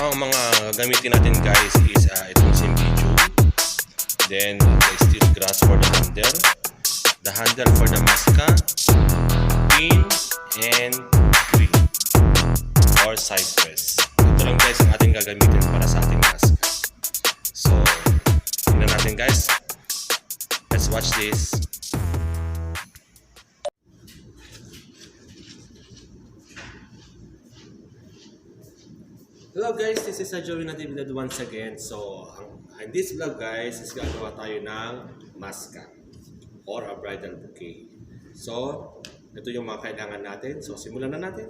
ang mga gagamitin natin guys is itong simbijo, then the steel grass for the handle for the maska, pin, and green or cypress. Ito lang guys ang ating gagamitin para sa ating maska. So, tingnan natin guys. Let's watch this. Hello guys, this is Joey Natividad once again. So, in this vlog guys, is gagawa tayo ng maska or a bridal bouquet. So, ito yung mga kailangan natin. So, simulan na natin.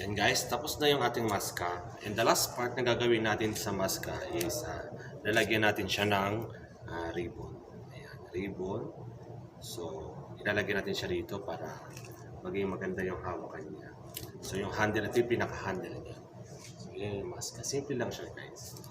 Yan guys, tapos na yung ating maska. And the last part na gagawin natin sa maska is lalagyan natin siya ng ribbon. Ayan, ribbon. So, ilalagyan natin siya rito para maging maganda yung hawakan niya. So, yung handle, ito yung pinaka-handle niya. So, yan yung maska. Simple lang siya guys.